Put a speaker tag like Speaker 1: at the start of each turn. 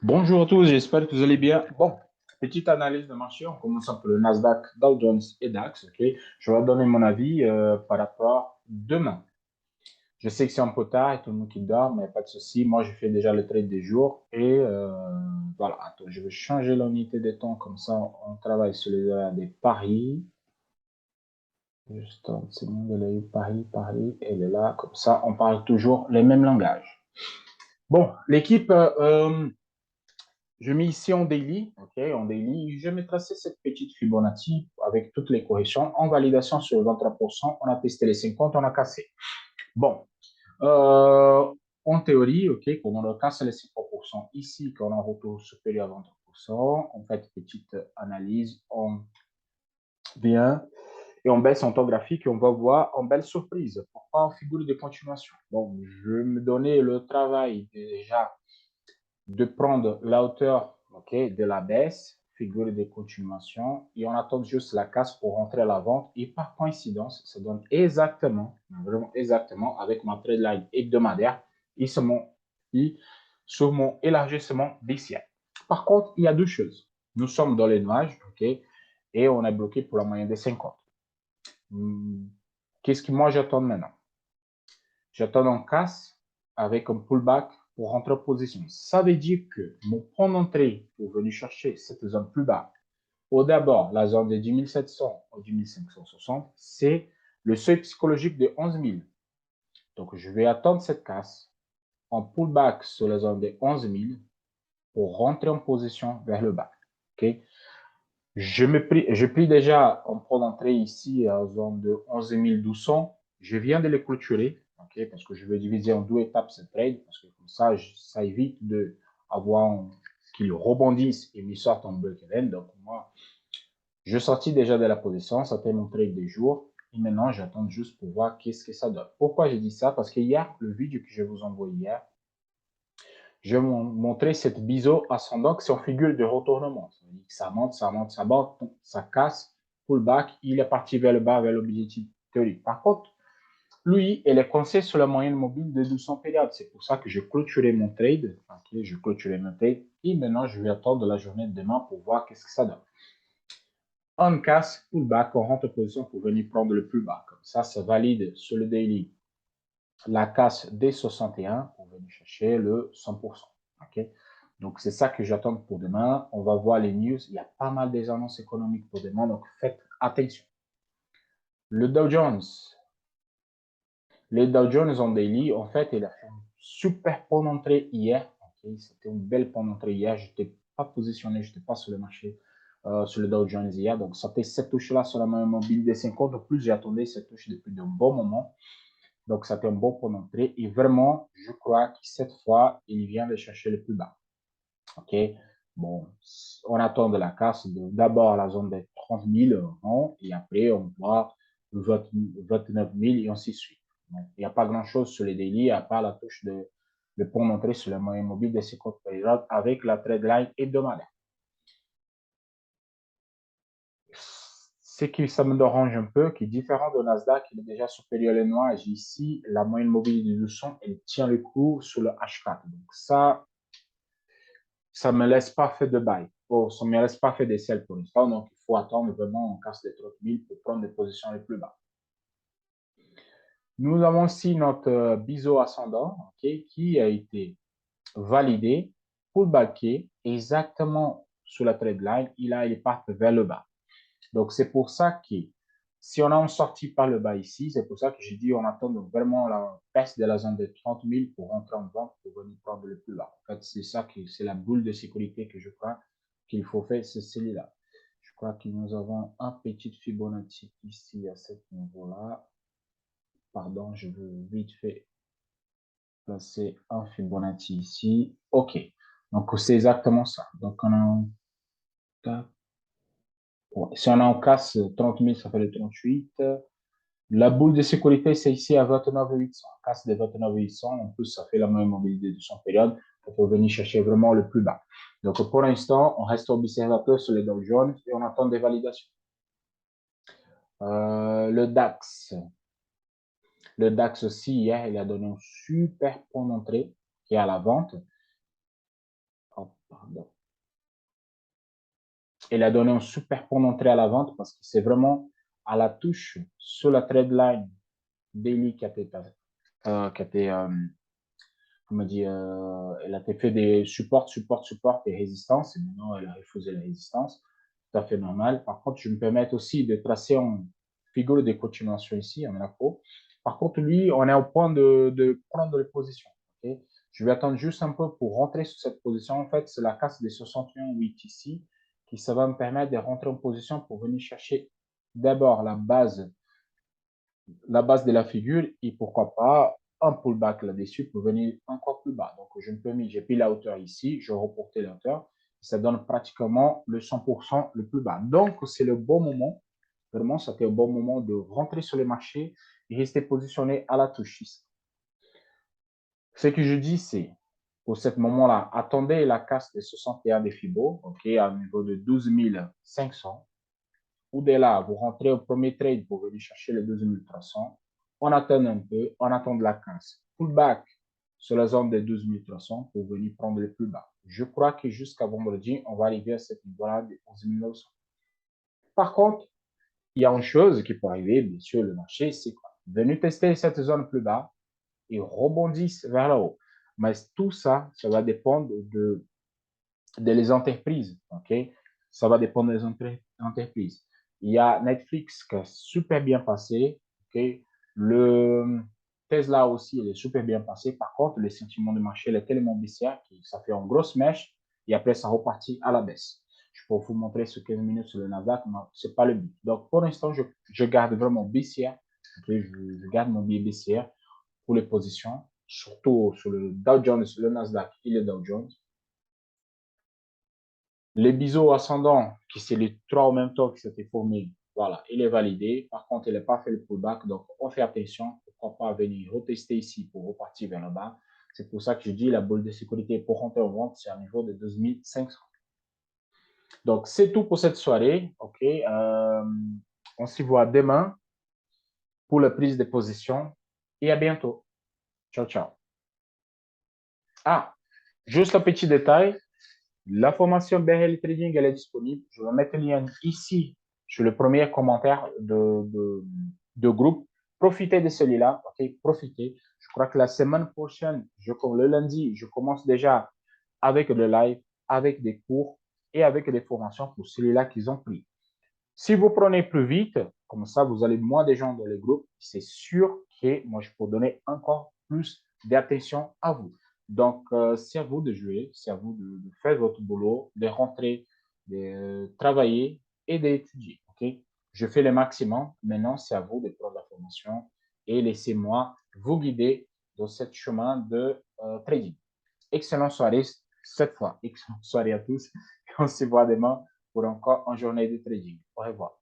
Speaker 1: Bonjour à tous, j'espère que vous allez bien. Bon, petite analyse de marché, on commence par le Nasdaq, Dow Jones et DAX. Ok, je vais donner mon avis par rapport demain. Je sais que c'est un peu tard et tout le monde qui dort, mais pas de souci. Moi, je fais déjà le trade des jours et voilà. Attends, je vais changer l'unité de temps comme ça, on travaille sur les horaires des paris. Juste c'est bon, de l'œil Paris, elle est là, comme ça, on parle toujours les mêmes langages. Bon, l'équipe. Je mets ici en daily, ok, en daily, je vais tracer cette petite Fibonacci avec toutes les corrections. En validation sur le 23%, on a testé les 50, on a cassé. Bon, en théorie, ok, quand on casse les 50% ici, quand on a un retour supérieur à 23%, on fait petite analyse, on vient et on baisse en temps graphique et on va voir une belle surprise. Pourquoi en figure de continuation? Donc, je vais me donner le travail déjà de prendre la hauteur de la baisse, figure de continuation, et on attend juste la casse pour rentrer à la vente. Et par coïncidence, ça donne exactement, vraiment exactement, avec ma trade line hebdomadaire et sur mon élargissement baissière. Par contre, il y a deux choses. Nous sommes dans les nuages, ok, et on est bloqué pour la moyenne des 50. Qu'est-ce que moi j'attends maintenant? J'attends un casse avec un pullback pour rentrer en position. Ça veut dire que mon point d'entrée pour venir chercher cette zone plus bas, au d'abord, la zone de 10 700 au 10 560, c'est le seuil psychologique de 11 000. Donc, je vais attendre cette casse en pullback sur la zone de 11 000 pour rentrer en position vers le bas. OK? Je pris déjà un point d'entrée ici à la zone de 11 200. Je viens de les clôturer, okay, parce que je vais diviser en deux étapes ce trade, parce que comme ça évite d'avoir qu'ils rebondissent et me sortent en break-even. Donc, moi, je sortis déjà de la position, ça fait mon trade des jours. Et maintenant, j'attends juste pour voir qu'est-ce que ça donne. Pourquoi j'ai dit ça? Parce que hier, le vidéo que je vous envoie hier, je vais vous montrer cette biseau ascendant que c'est en figure de retournement. Ça veut dire que ça monte, ça monte, ça monte, ça casse, pullback, il est parti vers le bas, vers l'objectif théorique. Par contre, lui, elle est coincée sur la moyenne mobile de 200 périodes. C'est pour ça que j'ai clôturé mon trade. Okay, je clôturé mon trade. Et maintenant, je vais attendre la journée de demain pour voir qu'est-ce que ça donne. On casse, pullback, on rentre en position pour venir prendre le plus bas. Comme ça valide sur le daily la casse des 61 pour venir chercher le 100%. Okay? Donc, c'est ça que j'attends pour demain. On va voir les news. Il y a pas mal des annonces économiques pour demain, donc faites attention. Le Dow Jones. Les Dow Jones en daily, en fait, il a fait une super bonne entrée hier. Okay? C'était une belle bonne entrée hier. Je n'étais pas positionné, je n'étais pas sur le marché, sur le Dow Jones hier. Donc, ça fait cette touche-là sur la moyenne mobile des 50. En plus, j'ai attendu cette touche depuis un bon moment. Donc, ça fait un bon point d'entrée. Et vraiment, je crois que cette fois, il vient de chercher le plus bas. OK? Bon, on attend de la casse d'abord la zone des 30 000 et après, on voit 29 000 et ainsi de suite. Donc, il n'y a pas grand-chose sur les délits à part la touche de le point d'entrée sur le moyen mobile de 50 périodes avec la trade line hebdomadaire. Ce qui ça me dérange un peu, qui est différent de Nasdaq, il est déjà supérieur les nuages. Ici, la moyenne mobile de 200, elle tient le coup sur le H4. Donc ça me laisse pas fait de bail. Oh, ça me laisse pas fait des sels pour l'instant. Donc, il faut attendre vraiment, on casse les 30 000 pour prendre des positions les plus bas. Nous avons aussi notre biseau ascendant, okay, qui a été validé pour baquer exactement sur la trade line. Il est parti vers le bas. Donc, c'est pour ça que si on a une sortie par le bas ici, c'est pour ça que j'ai dit on attend vraiment la baisse de la zone de 30 000 pour rentrer en vente pour venir prendre le plus bas. En fait, c'est ça qui, c'est la boule de sécurité que je crois qu'il faut faire, c'est celui-là. Je crois que nous avons un petit Fibonacci ici à ce niveau-là. Pardon, je veux vite fait placer un Fibonacci ici. OK. Donc, c'est exactement ça. Donc, on a si on en casse 30 000, ça fait le 38. La boule de sécurité, c'est ici à 29 800. Casse de 29 800. En plus, ça fait la même mobilité de son période pour venir chercher vraiment le plus bas. Donc, pour l'instant, on reste observateur sur les Dow Jones et on attend des validations. Le DAX. Le DAX aussi, hier, il a donné un super point d'entrée qui est à la vente. Pardon. Il a donné un super point d'entrée à la vente parce que c'est vraiment à la touche sur la trade line daily qui a été, comment dire, elle a fait des supports et résistances, et maintenant elle a refusé la résistance, tout à fait normal. Par contre, je me permets aussi de tracer en figure de continuation ici, en macro. Par contre, lui, on est au point de prendre les positions. Okay? Je vais attendre juste un peu pour rentrer sur cette position. En fait, c'est la casse des 61,8 ici qui ça va me permettre de rentrer en position pour venir chercher d'abord la base de la figure et pourquoi pas un pullback là-dessus pour venir encore plus bas. Donc, j'ai pris la hauteur ici, je reportais la hauteur. Ça donne pratiquement le 100% le plus bas. Donc, c'est le bon moment. Vraiment, c'était un bon moment de rentrer sur le marché et rester positionné à la touche ici. Ce que je dis, c'est pour ce moment-là, attendez la casse des 61 des Fibo, OK, à un niveau de 12 500. Ou dès là, vous rentrez au premier trade pour venir chercher les 12 300. On attend un peu, on attend de la casse. Pullback sur la zone des 12 300 pour venir prendre le plus bas. Je crois que jusqu'à vendredi, on va arriver à cette niveau-là de 11 900. Par contre, il y a une chose qui peut arriver, bien sûr, le marché, c'est quoi? Venu tester cette zone plus bas et rebondissent vers le haut. Mais tout ça, ça va dépendre les entreprises. OK? Ça va dépendre des entreprises. Il y a Netflix qui est super bien passé. OK? Le Tesla aussi, il est super bien passé. Par contre, le sentiment de marché il est tellement baissière que ça fait une grosse mèche et après, ça repartit à la baisse. Je peux vous montrer sur 15 minutes sur le Nasdaq, mais ce n'est pas le but. Donc, pour l'instant, je garde vraiment baissière. Okay? Je garde mon billet baissière pour les positions, surtout sur le Dow Jones, le Nasdaq et le Dow Jones. Les biseaux ascendants, qui c'est les trois en même temps qui s'étaient formés, voilà, il est validé. Par contre, il n'est pas fait le pullback, donc on fait attention. Pourquoi pas venir retester ici pour repartir vers le bas. C'est pour ça que je dis la boule de sécurité pour rentrer en vente, c'est à niveau de 12 500. Donc, c'est tout pour cette soirée. OK. On s'y voit demain pour la prise de position et à bientôt. Ciao, ciao. Ah, juste un petit détail. La formation BRL Trading, elle est disponible. Je vais mettre le lien ici sur le premier commentaire de groupe. Profitez de celui-là. OK, profitez. Je crois que la semaine prochaine, le lundi, je commence déjà avec le live, avec des cours et avec des formations pour celui-là qu'ils ont pris. Si vous prenez plus vite, comme ça, vous allez moins de gens dans les groupes. C'est sûr que moi, je peux donner encore plus d'attention à vous. Donc, c'est à vous de jouer, c'est à vous de faire votre boulot, de rentrer, de travailler et d'étudier. OK? Je fais le maximum. Maintenant, c'est à vous de prendre la formation et laissez-moi vous guider dans ce chemin de trading. Excellente soirée cette fois. Excellente soirée à tous. On se voit demain pour encore une journée de trading. Au revoir.